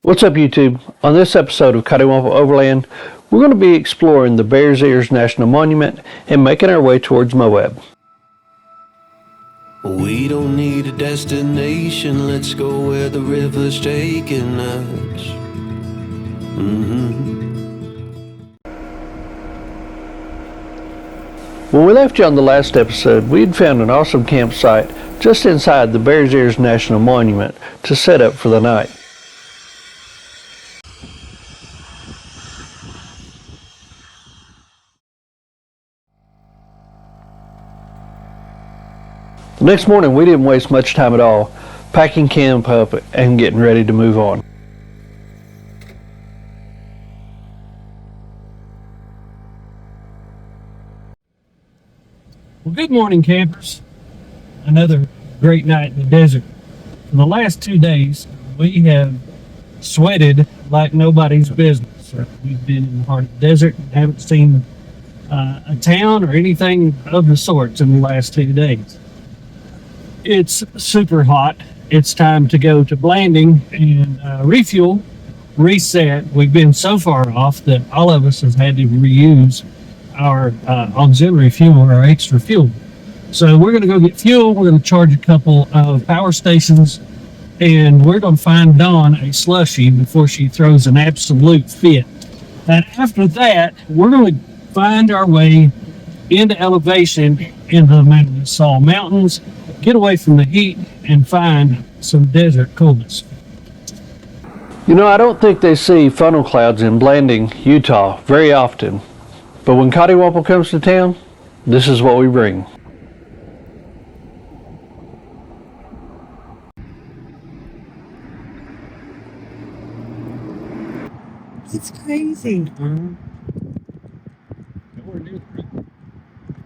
What's up, YouTube? On this episode of Coddiwomple Overland, we're going to be exploring the Bears Ears National Monument and making our way towards Moab. We don't need a destination, let's go where the river's taking us. When we left you on the last episode, we had found an awesome campsite just inside the Bears Ears National Monument to set up for the night. The next morning, we didn't waste much time at all, packing camp up and getting ready to move on. Well, good morning, campers. Another great night in the desert. For the last 2 days, we have sweated like nobody's business. We've been in the heart of the desert and haven't seen a town or anything of the sorts in the last 2 days. It's super hot. It's time to go to Blanding and refuel, reset. We've been so far off that all of us have had to reuse our auxiliary fuel, our extra fuel. So we're going to go get fuel. We're going to charge a couple of power stations, and we're going to find Dawn a slushie before she throws an absolute fit. And after that, we're going to find our way into elevation in the Manasal Mountains, get away from the heat, and find some desert coolness. You know, I don't think they see funnel clouds in Blanding, Utah very often, but when Coddiwomple comes to town, this is what we bring. It's crazy.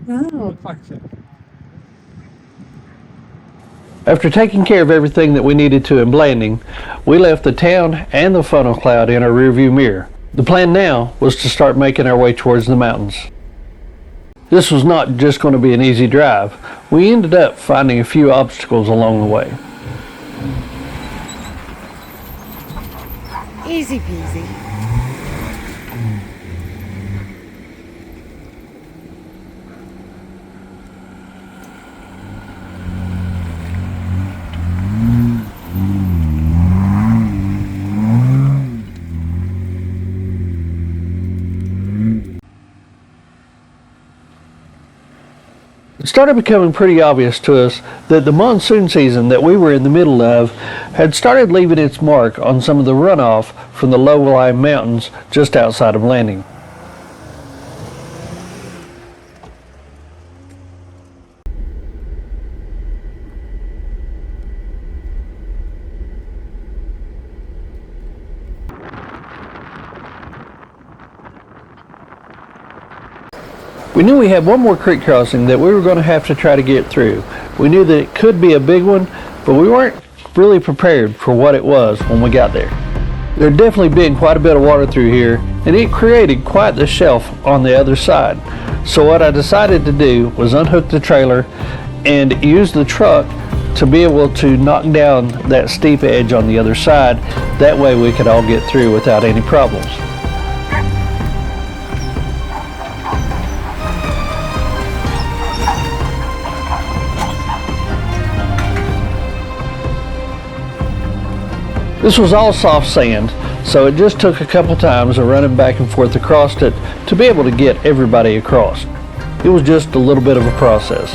Wow. After taking care of everything that we needed to in Blanding, we left the town and the funnel cloud in our rearview mirror. The plan now was to start making our way towards the mountains. This was not just going to be an easy drive. We ended up finding a few obstacles along the way. Easy peasy. It started becoming pretty obvious to us that the monsoon season that we were in the middle of had started leaving its mark on some of the runoff from the low-lying mountains just outside of Blanding. We knew we had one more creek crossing that we were going to have to try to get through. We knew that it could be a big one, but we weren't really prepared for what it was when we got there. There had definitely been quite a bit of water through here, and it created quite the shelf on the other side. So what I decided to do was unhook the trailer and use the truck to be able to knock down that steep edge on the other side. That way we could all get through without any problems. This was all soft sand, so it just took a couple times of running back and forth across it to be able to get everybody across. It was just a little bit of a process.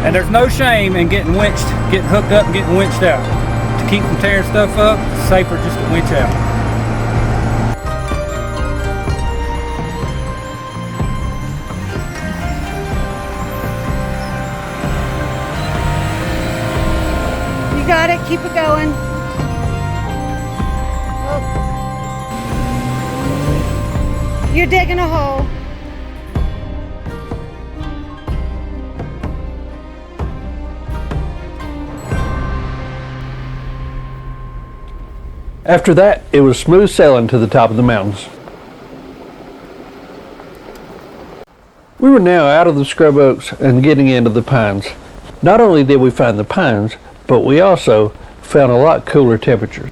And there's no shame in getting winched, getting hooked up and getting winched out. To keep from tearing stuff up, it's safer just to winch out. You got it. Keep it going. Oh. You're digging a hole. After that, it was smooth sailing to the top of the mountains. We were now out of the scrub oaks and getting into the pines. Not only did we find the pines, but we also found a lot cooler temperatures.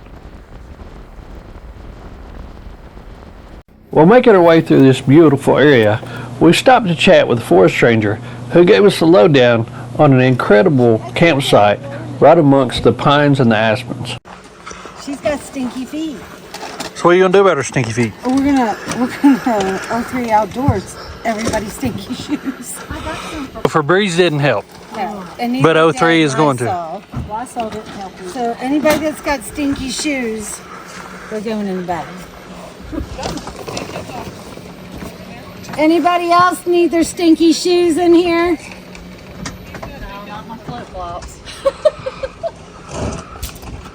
While making our way through this beautiful area, we stopped to chat with a forest ranger who gave us the lowdown on an incredible campsite right amongst the pines and the aspens. She's got stinky feet. So what are you gonna do about her stinky feet? We're gonna O3 outdoors. Everybody's stinky shoes. Febreze didn't help, No. And but neither O3 did is going to. Lysol didn't help you. So anybody that's got stinky shoes, they're going in the bag. Anybody else need their stinky shoes in here? Got my flip-flops.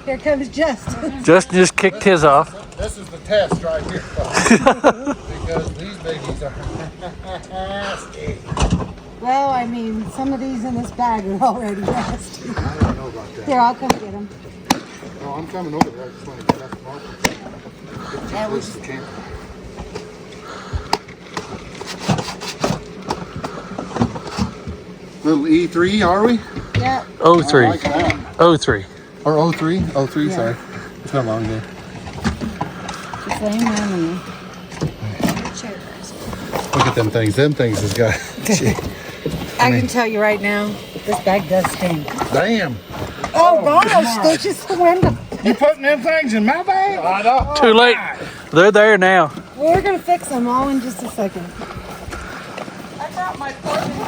Here comes Justin. Justin just kicked his off. This is the test right here. Because these babies are nasty. Well, I mean, some of these in this bag are already nasty. I don't know about that. Here, I'll come get them. Oh, I'm coming over there. I just want to get that marker. Yeah, we This is the camp. Little E3, are we? Yeah. I like that. O3. Or O3? O3, Yeah. sorry. It's not long there. Just laying down in Look at them things. Them things has got. I can tell you right now, this bag does stink. Damn. Oh gosh, they just went. You putting them things in my bag? I know. Too late. They're there now. We're gonna fix them all in just a second. I brought my portable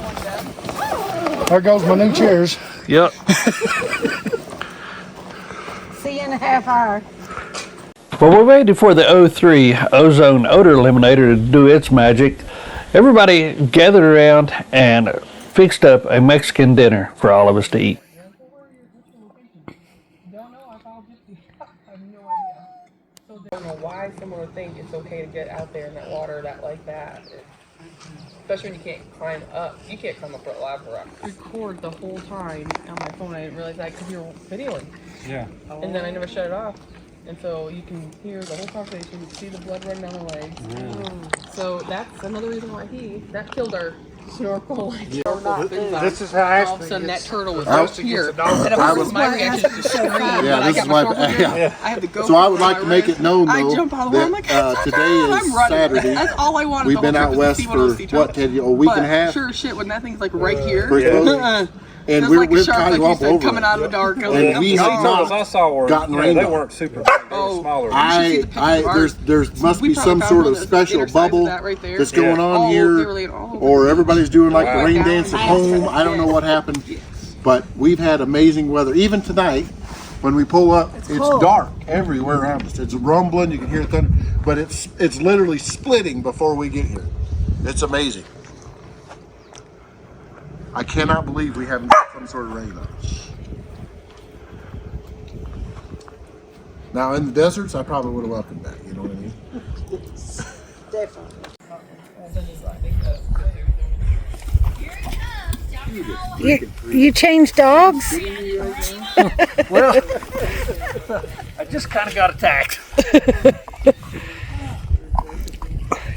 one down. There goes my new chairs. Yep. See you in a half hour. Well, we waited for the O3 ozone odor eliminator to do its magic. Everybody gathered around and fixed up a Mexican dinner for all of us to eat. I don't know why someone would think it's okay to get out there in that water like that. Especially when you can't climb up. You can't climb up a lava rock. Record the whole time on my phone. I didn't realize that because you're videoing. Yeah. And then I never shut it off. And so you can hear the whole conversation, you can see the blood running down the legs. So that's another reason why that killed our snorkel. This is how All of a sudden that turtle was up here. And of course my reaction is to scream. Yeah, this is why. I have to go. So I would like to make it known, I though, jump out of the way. I'm like, that today is I'm running. Saturday. That's all I wanted. We've been out west for what, Teddy? A week and a half. Sure as shit when that thing's like right here. And Feels we're like a with shark, like you Coddiwomple said, over coming out of the dark. And we have not I saw were, gotten yeah, rained they on. weren't super big. They Oh, were smaller. there's must We be probably some found sort one of that's special inner size of bubble that right there. that's going on Oh, they here, were laying all over. or everybody's doing like the rain Wow. dance at home. I don't know what happened, but we've had amazing weather. Even tonight, when we pull up, it's dark everywhere around us. It's rumbling. You can hear thunder, but it's literally splitting before we get here. It's amazing. I cannot believe we haven't got some sort of rain on us. Now in the deserts, I probably would have welcomed that. You know what I mean? You changed dogs? Well, I just kind of got attacked.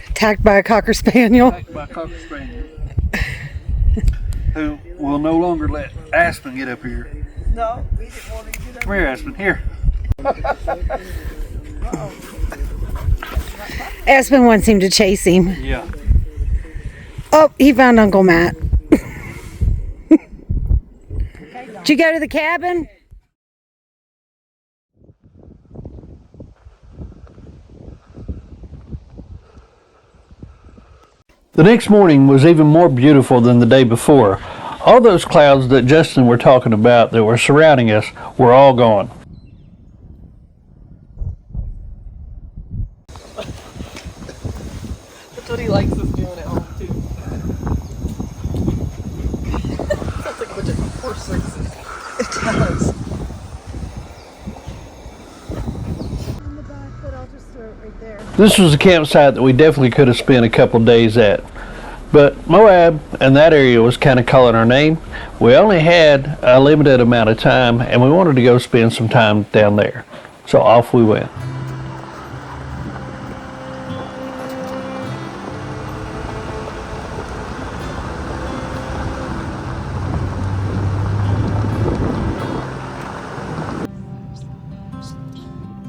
Attacked by a Cocker Spaniel? By a Cocker Spaniel. Who will no longer let Aspen get up here. No, we didn't want to get up. Come here, Aspen. Here. Aspen wants him to chase him. Yeah. Oh, he found Uncle Matt. Did you go to the cabin? The next morning was even more beautiful than the day before. All those clouds that Justin were talking about that were surrounding us were all gone. That's what he likes us doing at home too. Sounds like a bunch of horse races. It does. On the back, but I'll just throw it right there. This was a campsite that we definitely could have spent a couple days at. But Moab and that area was kind of calling our name. We only had a limited amount of time and we wanted to go spend some time down there. So off we went.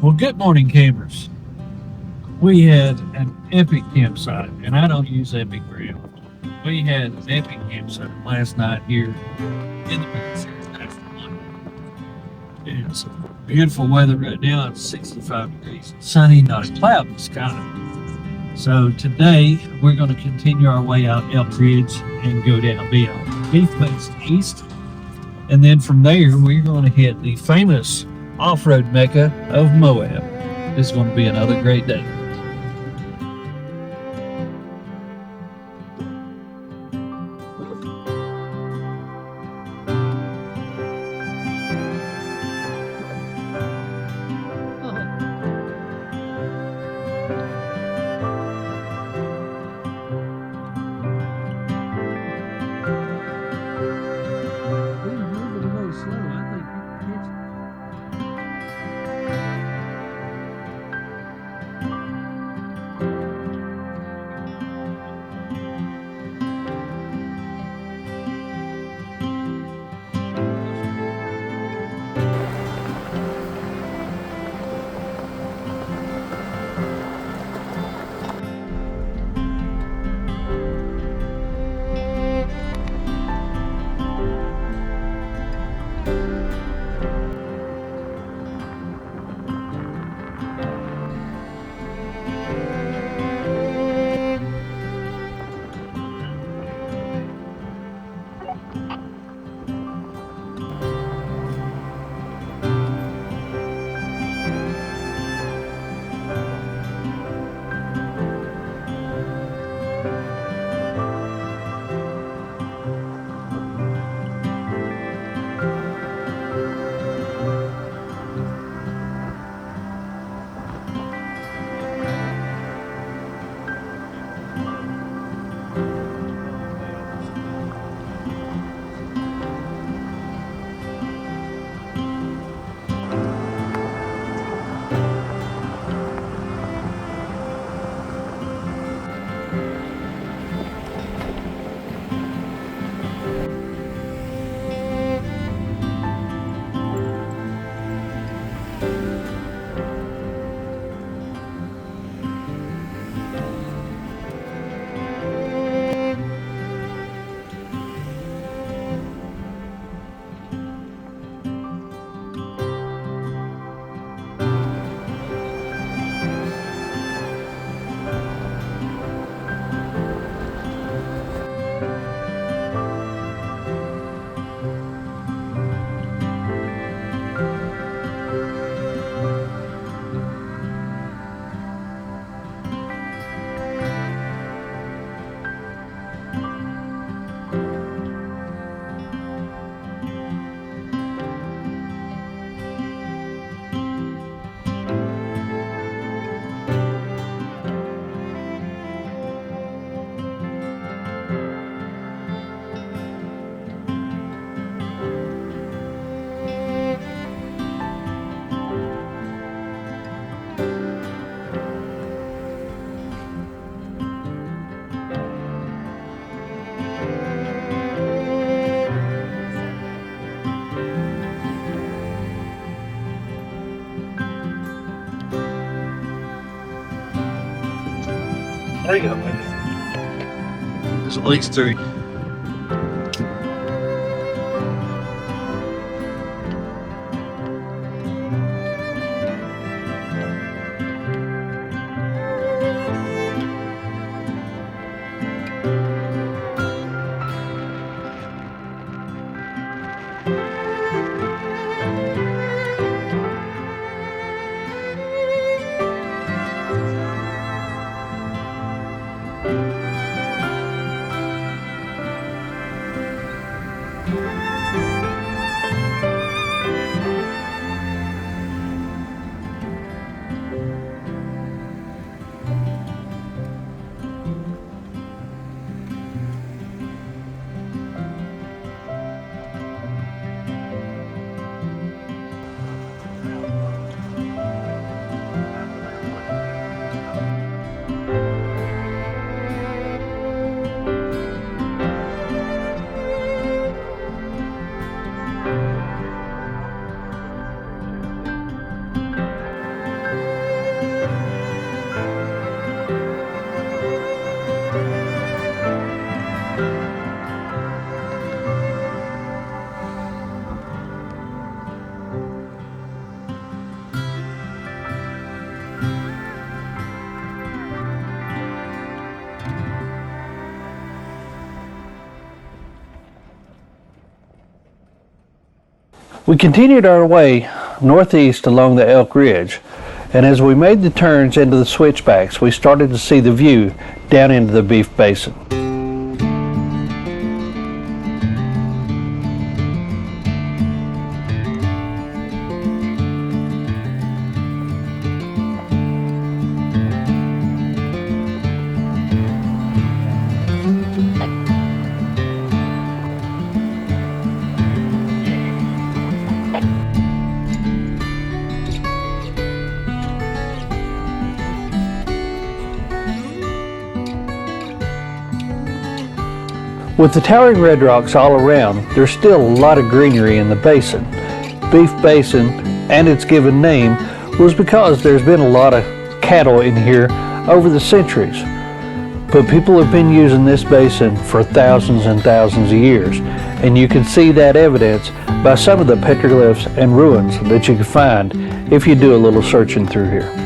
Well, good morning, campers. We had an epic campsite, and I don't use epic very often. We had an epic campsite last night here in the Phoenix area. It's beautiful weather right now. It's 65 degrees, sunny, not a cloud in the sky. So today we're going to continue our way out Elk Ridge and go down beyond Heath east, and then from there we're going to hit the famous off-road mecca of Moab. This is going to be another great day. There you go. There's at least three. We continued our way northeast along the Elk Ridge, and as we made the turns into the switchbacks, we started to see the view down into the Beef Basin. With the towering red rocks all around, there's still a lot of greenery in the basin. Beef Basin, and its given name, was because there's been a lot of cattle in here over the centuries. But people have been using this basin for thousands and thousands of years, and you can see that evidence by some of the petroglyphs and ruins that you can find if you do a little searching through here.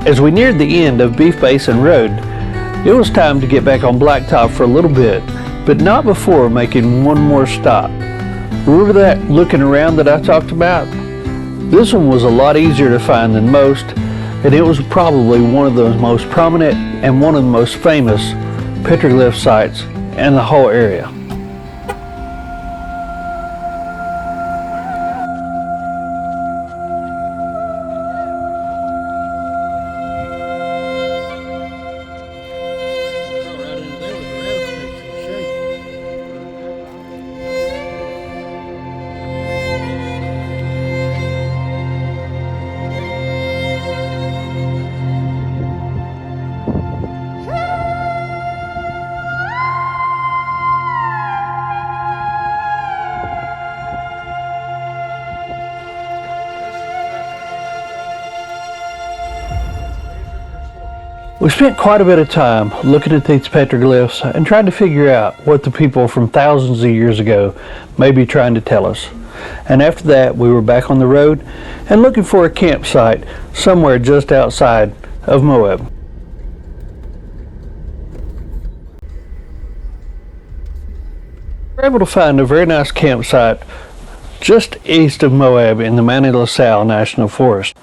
As we neared the end of Beef Basin Road, it was time to get back on blacktop for a little bit, but not before making one more stop. Remember that looking around that I talked about? This one was a lot easier to find than most, and it was probably one of the most prominent and one of the most famous petroglyph sites in the whole area. We spent quite a bit of time looking at these petroglyphs and trying to figure out what the people from thousands of years ago may be trying to tell us. And after that, we were back on the road and looking for a campsite somewhere just outside of Moab. We were able to find a very nice campsite just east of Moab in the Manti La Sal National Forest.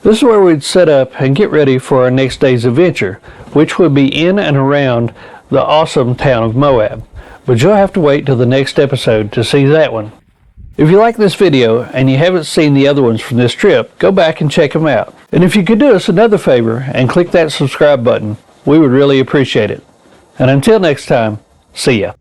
This is where we'd set up and get ready for our next day's adventure, which would be in and around the awesome town of Moab. But you'll have to wait till the next episode to see that one. If you like this video and you haven't seen the other ones from this trip, go back and check them out. And if you could do us another favor and click that subscribe button, we would really appreciate it. And until next time, see ya.